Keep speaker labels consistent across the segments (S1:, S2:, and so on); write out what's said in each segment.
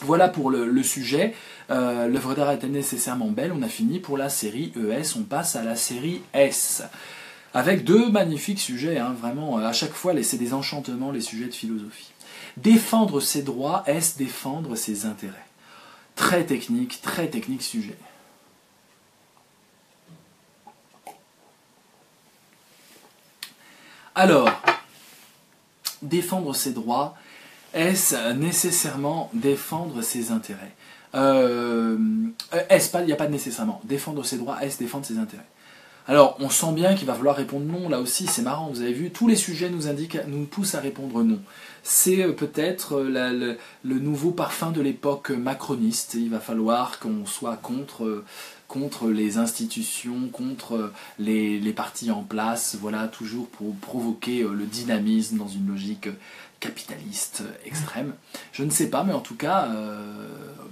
S1: Voilà pour le sujet. L'œuvre d'art est nécessairement belle. On a fini pour la série ES. On passe à la série S. Avec deux magnifiques sujets, hein, vraiment. À chaque fois, c'est des enchantements, les sujets de philosophie. Défendre ses droits, est-ce défendre ses intérêts? Très technique sujet. Alors, défendre ses droits, est-ce nécessairement défendre ses intérêts? Il n'y a pas de nécessairement. Défendre ses droits, est-ce défendre ses intérêts? Alors, on sent bien qu'il va falloir répondre non, là aussi, c'est marrant, vous avez vu, tous les sujets nous poussent à répondre non. C'est peut-être le nouveau parfum de l'époque macroniste, il va falloir qu'on soit contre les institutions, contre les partis en place, voilà, toujours pour provoquer le dynamisme dans une logique capitaliste extrême. Je ne sais pas, mais en tout cas,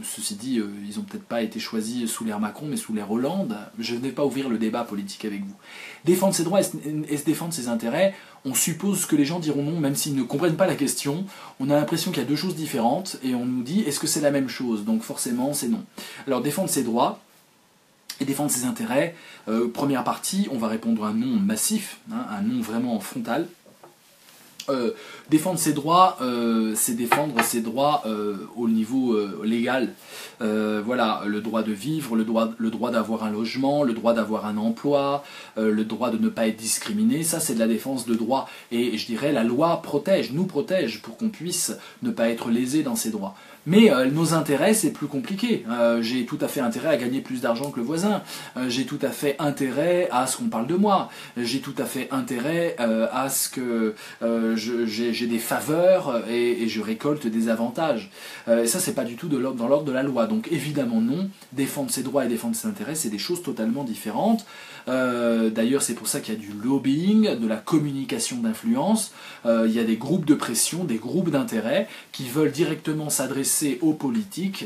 S1: ceci dit, ils n'ont peut-être pas été choisis sous l'ère Macron, mais sous l'ère Hollande. Je ne vais pas ouvrir le débat politique avec vous. Défendre ses droits et défendre ses intérêts, on suppose que les gens diront non, même s'ils ne comprennent pas la question. On a l'impression qu'il y a deux choses différentes, et on nous dit, est-ce que c'est la même chose? Donc forcément, c'est non. Alors défendre ses droits et défendre ses intérêts, première partie, on va répondre un non massif, hein, un non vraiment frontal. Défendre ses droits, c'est défendre ses droits au niveau légal. Voilà, le droit de vivre, le droit d'avoir un logement, le droit d'avoir un emploi, le droit de ne pas être discriminé, ça c'est de la défense de droits. Et je dirais, la loi nous protège pour qu'on puisse ne pas être lésé dans ses droits. Mais nos intérêts, c'est plus compliqué. J'ai tout à fait intérêt à gagner plus d'argent que le voisin. J'ai tout à fait intérêt à ce qu'on parle de moi. J'ai tout à fait intérêt à ce que j'ai des faveurs et je récolte des avantages. Et ça, c'est pas du tout dans l'ordre de la loi. Donc évidemment non. Défendre ses droits et défendre ses intérêts, c'est des choses totalement différentes. D'ailleurs, c'est pour ça qu'il y a du lobbying, de la communication d'influence. Il y a des groupes de pression, des groupes d'intérêt qui veulent directement s'adresser aux politiques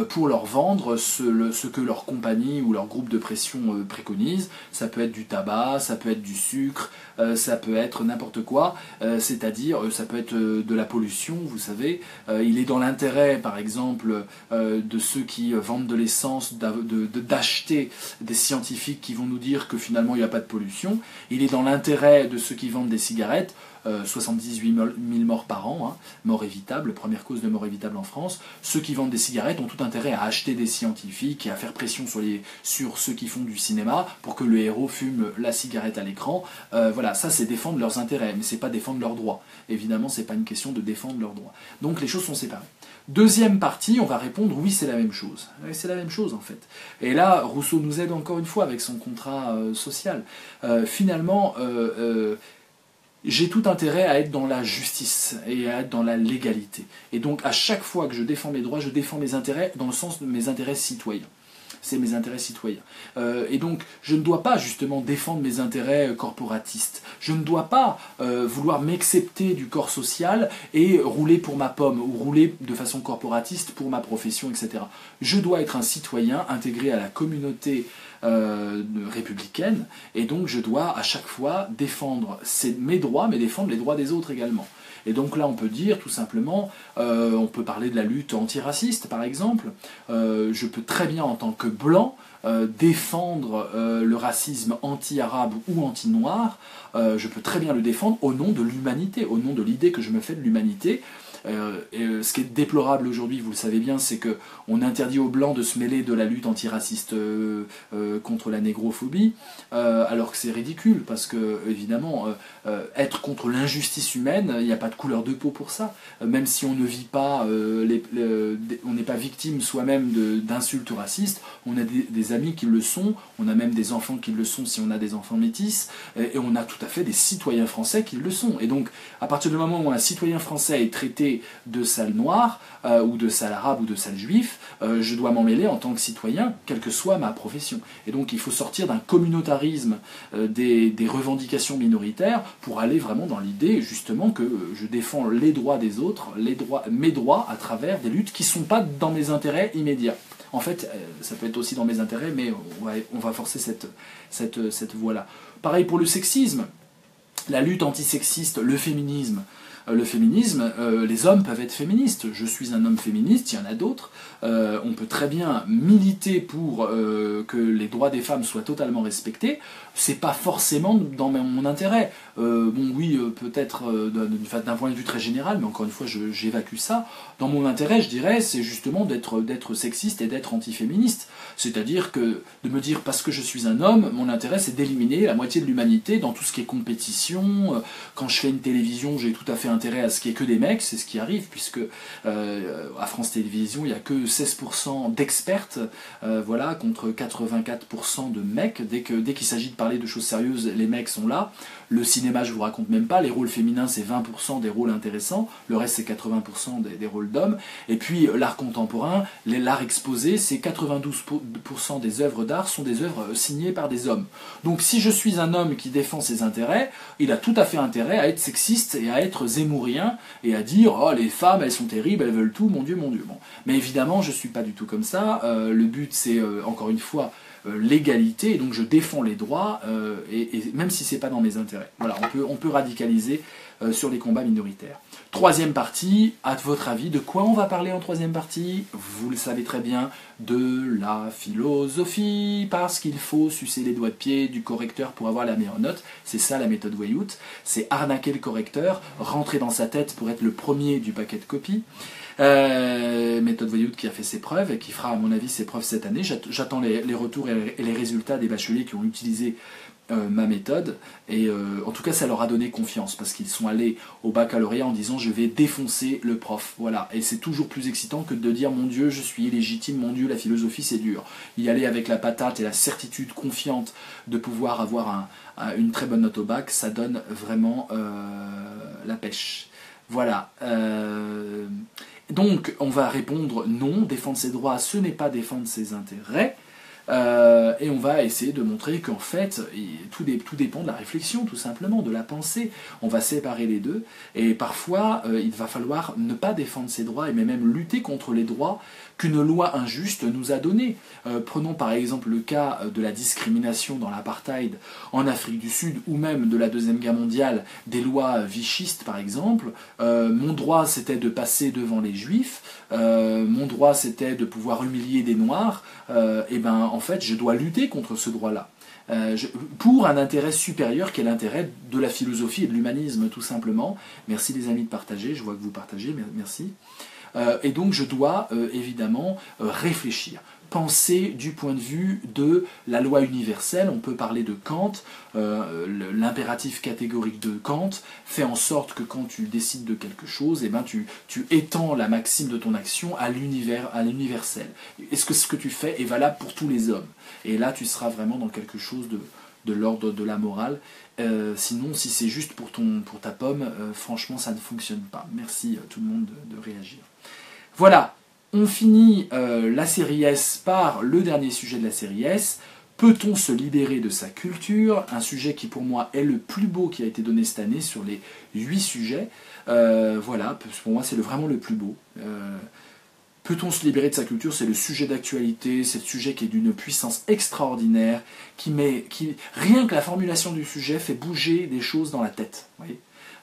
S1: pour leur vendre ce que leur compagnie ou leur groupe de pression préconise. Ça peut être du tabac, ça peut être du sucre, ça peut être n'importe quoi, c'est-à-dire ça peut être de la pollution, vous savez. Il est dans l'intérêt, par exemple, de ceux qui vendent de l'essence, d'acheter des scientifiques qui vont nous dire que finalement il n'y a pas de pollution. Il est dans l'intérêt de ceux qui vendent des cigarettes, 78 000 morts par an, hein, mort évitable, première cause de mort évitable en France. Ceux qui vendent des cigarettes ont tout intérêt à acheter des scientifiques et à faire pression sur ceux qui font du cinéma pour que le héros fume la cigarette à l'écran. Voilà, ça c'est défendre leurs intérêts, mais c'est pas défendre leurs droits. Évidemment, c'est pas une question de défendre leurs droits. Donc les choses sont séparées. Deuxième partie, on va répondre oui, c'est la même chose. Oui, c'est la même chose en fait. Et là, Rousseau nous aide encore une fois avec son contrat social. Finalement, j'ai tout intérêt à être dans la justice et à être dans la légalité. Et donc à chaque fois que je défends mes droits, je défends mes intérêts dans le sens de mes intérêts citoyens. C'est mes intérêts citoyens. Et donc, je ne dois pas justement défendre mes intérêts corporatistes. Je ne dois pas vouloir m'excepter du corps social et rouler pour ma pomme ou rouler de façon corporatiste pour ma profession, etc. Je dois être un citoyen intégré à la communauté républicaine, et donc je dois à chaque fois défendre mes droits, mais défendre les droits des autres également. Et donc là on peut dire tout simplement, on peut parler de la lutte antiraciste par exemple, je peux très bien en tant que blanc défendre le racisme anti-arabe ou anti-noir, je peux très bien le défendre au nom de l'humanité, au nom de l'idée que je me fais de l'humanité. Ce qui est déplorable aujourd'hui, vous le savez bien, c'est qu'on interdit aux Blancs de se mêler de la lutte antiraciste contre la négrophobie, alors que c'est ridicule, parce que, évidemment, être contre l'injustice humaine, il n'y a pas de couleur de peau pour ça. Même si on ne vit pas, on n'est pas victime soi-même d'insultes racistes, on a des amis qui le sont, on a même des enfants qui le sont si on a des enfants métis, et on a tout à fait des citoyens français qui le sont. Et donc, à partir du moment où un citoyen français est traité de sale noir, ou de sale arabe, ou de sale juif, je dois m'en mêler en tant que citoyen, quelle que soit ma profession. Et donc il faut sortir d'un communautarisme des revendications minoritaires pour aller vraiment dans l'idée justement que je défends les droits des autres, mes droits à travers des luttes qui ne sont pas dans mes intérêts immédiats. En fait, ça peut être aussi dans mes intérêts, mais on va forcer cette voie-là. Pareil pour le sexisme, la lutte antisexiste, le féminisme. le féminisme, les hommes peuvent être féministes. Je suis un homme féministe, il y en a d'autres. On peut très bien militer pour que les droits des femmes soient totalement respectés. C'est pas forcément dans mon intérêt. Bon, oui, peut-être d'un point de vue très général, mais encore une fois, j'évacue ça. Dans mon intérêt, je dirais, c'est justement d'être sexiste et d'être antiféministe. C'est-à-dire que de me dire, parce que je suis un homme, mon intérêt, c'est d'éliminer la moitié de l'humanité dans tout ce qui est compétition. Quand je fais une télévision, j'ai tout à fait intérêt à ce qu'il n'y ait que des mecs, c'est ce qui arrive, puisque à France Télévisions, il n'y a que 16% d'expertes, voilà, contre 84% de mecs. Dès qu'il s'agit de parler de choses sérieuses, les mecs sont là. Le cinéma, je vous raconte même pas, les rôles féminins, c'est 20% des rôles intéressants, le reste, c'est 80% des rôles d'hommes. Et puis, l'art contemporain, l'art exposé, c'est 92% des œuvres d'art sont des œuvres signées par des hommes. Donc, si je suis un homme qui défend ses intérêts, il a tout à fait intérêt à être sexiste et à être zémourien et à dire « Oh, les femmes, elles sont terribles, elles veulent tout, mon Dieu, mon Dieu ». Bon. Mais évidemment, je suis pas du tout comme ça. Le but, c'est, encore une fois, l'égalité, et donc je défends les droits, et même si c'est pas dans mes intérêts. Voilà, on peut radicaliser sur les combats minoritaires. Troisième partie, à votre avis, de quoi on va parler en troisième partie? Vous le savez très bien, de la philosophie, parce qu'il faut sucer les doigts de pied du correcteur pour avoir la meilleure note. C'est ça la méthode Weyout, c'est arnaquer le correcteur, rentrer dans sa tête pour être le premier du paquet de copies. Méthode Weyout qui a fait ses preuves et qui fera à mon avis ses preuves cette année. J'attends les retours et les résultats des bacheliers qui ont utilisé ma méthode, et en tout cas ça leur a donné confiance parce qu'ils sont allés au baccalauréat en disant je vais défoncer le prof, voilà, et c'est toujours plus excitant que de dire mon Dieu je suis illégitime, mon Dieu la philosophie c'est dur. Y aller avec la patate et la certitude confiante de pouvoir avoir une très bonne note au bac, ça donne vraiment la pêche. Voilà. Donc on va répondre non, défendre ses droits ce n'est pas défendre ses intérêts. Et on va essayer de montrer qu'en fait, tout dépend de la réflexion, tout simplement, de la pensée. On va séparer les deux, et parfois, il va falloir ne pas défendre ses droits, et même lutter contre les droits qu'une loi injuste nous a donnés. Prenons par exemple le cas de la discrimination dans l'apartheid en Afrique du Sud, ou même de la Deuxième Guerre mondiale, des lois vichistes par exemple. Mon droit c'était de passer devant les Juifs, mon droit c'était de pouvoir humilier des Noirs, et ben en fait je dois lutter contre ce droit-là. Pour un intérêt supérieur qui est l'intérêt de la philosophie et de l'humanisme tout simplement. Merci les amis de partager, je vois que vous partagez, merci. Et donc je dois évidemment réfléchir, penser du point de vue de la loi universelle. On peut parler de Kant, l'impératif catégorique de Kant fait en sorte que quand tu décides de quelque chose, eh ben tu étends la maxime de ton action à l'universel. Est-ce que ce que tu fais est valable pour tous les hommes? Et là tu seras vraiment dans quelque chose de l'ordre de la morale. Sinon, si c'est juste pour ta pomme, franchement ça ne fonctionne pas. Merci tout le monde de réagir. Voilà, on finit la série S par le dernier sujet de la série S. Peut-on se libérer de sa culture? Un sujet qui pour moi est le plus beau qui a été donné cette année sur les 8 sujets. Voilà, pour moi c'est vraiment le plus beau. Peut-on se libérer de sa culture? C'est le sujet d'actualité, c'est le sujet qui est d'une puissance extraordinaire, rien que la formulation du sujet fait bouger des choses dans la tête. Vous voyez,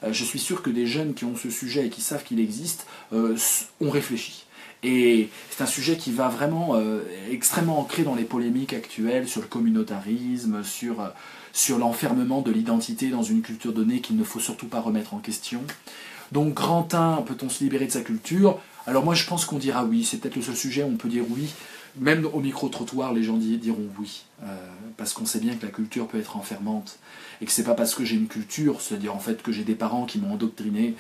S1: je suis sûr que des jeunes qui ont ce sujet et qui savent qu'il existe ont réfléchi. Et c'est un sujet qui va vraiment extrêmement ancré dans les polémiques actuelles sur le communautarisme, sur l'enfermement de l'identité dans une culture donnée qu'il ne faut surtout pas remettre en question. Donc grand 1, peut-on se libérer de sa culture? Alors moi je pense qu'on dira oui, c'est peut-être le seul sujet où on peut dire oui. Même au micro-trottoir, les gens diront oui, parce qu'on sait bien que la culture peut être enfermante, et que c'est pas parce que j'ai une culture, c'est-à-dire en fait que j'ai des parents qui m'ont endoctriné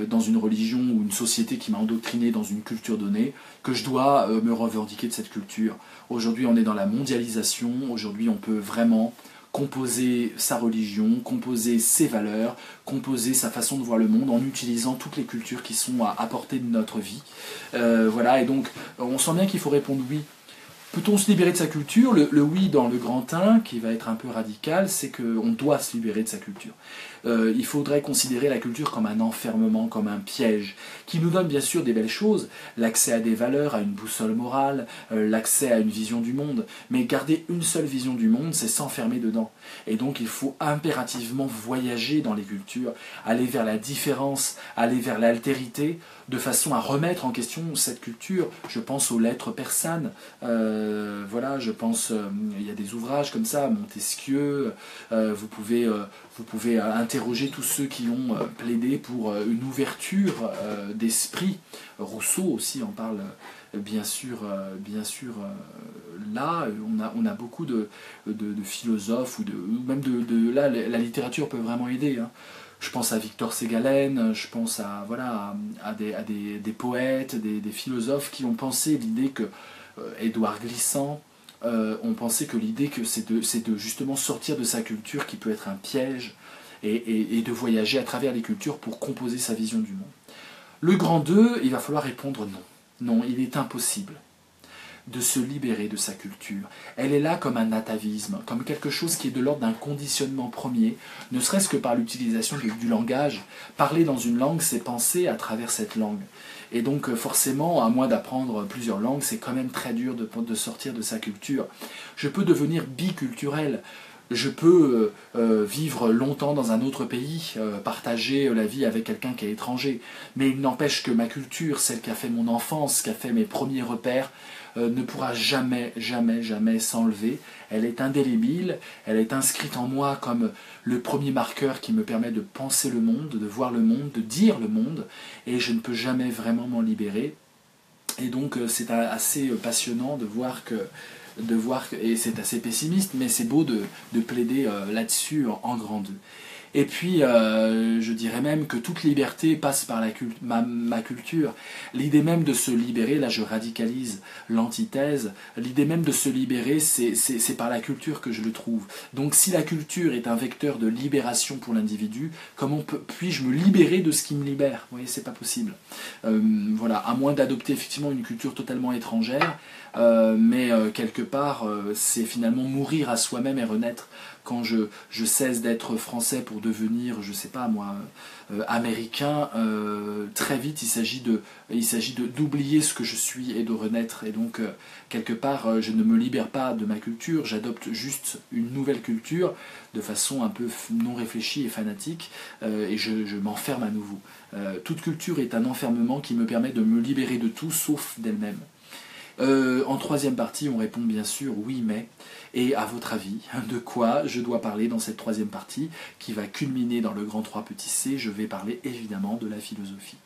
S1: dans une religion ou une société qui m'a endoctriné dans une culture donnée, que je dois me revendiquer de cette culture. Aujourd'hui on est dans la mondialisation, aujourd'hui on peut vraiment composer sa religion, composer ses valeurs, composer sa façon de voir le monde en utilisant toutes les cultures qui sont à portée de notre vie. Voilà, et donc on sent bien qu'il faut répondre oui. Peut-on se libérer de sa culture? Le oui dans le grand 1, qui va être un peu radical, c'est qu'on doit se libérer de sa culture. il faudrait considérer la culture comme un enfermement, comme un piège, qui nous donne bien sûr des belles choses, l'accès à des valeurs, à une boussole morale, l'accès à une vision du monde, mais garder une seule vision du monde, c'est s'enfermer dedans. Et donc il faut impérativement voyager dans les cultures, aller vers la différence, aller vers l'altérité, de façon à remettre en question cette culture. Je pense aux lettres persanes, voilà, je pense, il y a des ouvrages comme ça, Montesquieu, vous pouvez interroger tous ceux qui ont plaidé pour une ouverture d'esprit. Rousseau aussi en parle, bien sûr, là, on a beaucoup de philosophes, ou même là, la littérature peut vraiment aider, hein. Je pense à Victor Ségalen, je pense à, voilà, à des poètes, des philosophes qui ont pensé l'idée que, Édouard Glissant, ont pensé que l'idée que c'est de justement sortir de sa culture qui peut être un piège, et de voyager à travers les cultures pour composer sa vision du monde. Le grand 2, il va falloir répondre non. Non, il est impossible de se libérer de sa culture. Elle est là comme un atavisme, comme quelque chose qui est de l'ordre d'un conditionnement premier, ne serait-ce que par l'utilisation du langage. Parler dans une langue, c'est penser à travers cette langue. Et donc forcément, à moins d'apprendre plusieurs langues, c'est quand même très dur de sortir de sa culture. Je peux devenir biculturel. Je peux vivre longtemps dans un autre pays, partager la vie avec quelqu'un qui est étranger, mais il n'empêche que ma culture, celle qui a fait mon enfance, qui a fait mes premiers repères, ne pourra jamais, jamais, jamais s'enlever. Elle est indélébile, elle est inscrite en moi comme le premier marqueur qui me permet de penser le monde, de voir le monde, de dire le monde, et je ne peux jamais vraiment m'en libérer. Et donc c'est assez passionnant de voir que, et c'est assez pessimiste, mais c'est beau de plaider là-dessus en grand 2. Et puis, je dirais même que toute liberté passe par ma culture. L'idée même de se libérer, là je radicalise l'antithèse, l'idée même de se libérer, c'est par la culture que je le trouve. Donc si la culture est un vecteur de libération pour l'individu, comment puis-je me libérer de ce qui me libère? Vous voyez, c'est pas possible. Voilà, à moins d'adopter effectivement une culture totalement étrangère, mais quelque part, c'est finalement mourir à soi-même et renaître. Quand je cesse d'être français pour devenir, je sais pas moi, américain, très vite il s'agit d'oublier ce que je suis et de renaître. Et donc, quelque part, je ne me libère pas de ma culture, j'adopte juste une nouvelle culture de façon un peu non réfléchie et fanatique, et je m'enferme à nouveau. Toute culture est un enfermement qui me permet de me libérer de tout sauf d'elle-même. En troisième partie, on répond bien sûr oui, mais. Et à votre avis, de quoi je dois parler dans cette troisième partie qui va culminer dans le grand 3 petit c? Je vais parler évidemment de la philosophie.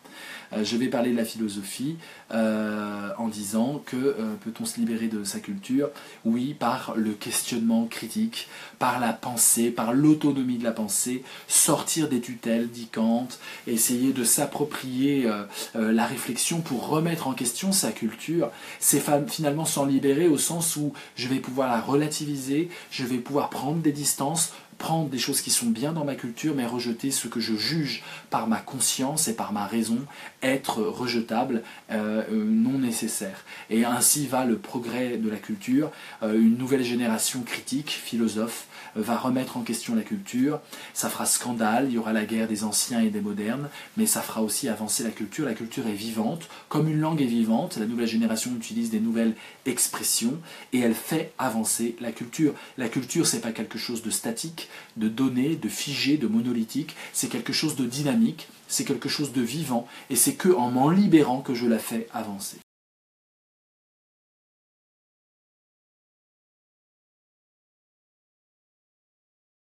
S1: Je vais parler de la philosophie en disant que peut-on se libérer de sa culture? Oui, par le questionnement critique, par la pensée, par l'autonomie de la pensée, sortir des tutelles, dit Kant, essayer de s'approprier la réflexion pour remettre en question sa culture. C'est finalement s'en libérer au sens où je vais pouvoir la relativiser, je vais pouvoir prendre des distances, prendre des choses qui sont bien dans ma culture, mais rejeter ce que je juge par ma conscience et par ma raison être rejetable, non nécessaire. Et ainsi va le progrès de la culture. Une nouvelle génération critique, philosophe, va remettre en question la culture. Ça fera scandale, il y aura la guerre des anciens et des modernes, mais ça fera aussi avancer la culture. La culture est vivante, comme une langue est vivante. La nouvelle génération utilise des nouvelles expressions et elle fait avancer la culture. La culture, c'est pas quelque chose de statique, de donné, de figé, de monolithique, c'est quelque chose de dynamique, c'est quelque chose de vivant, et c'est que en m'en libérant que je la fais avancer.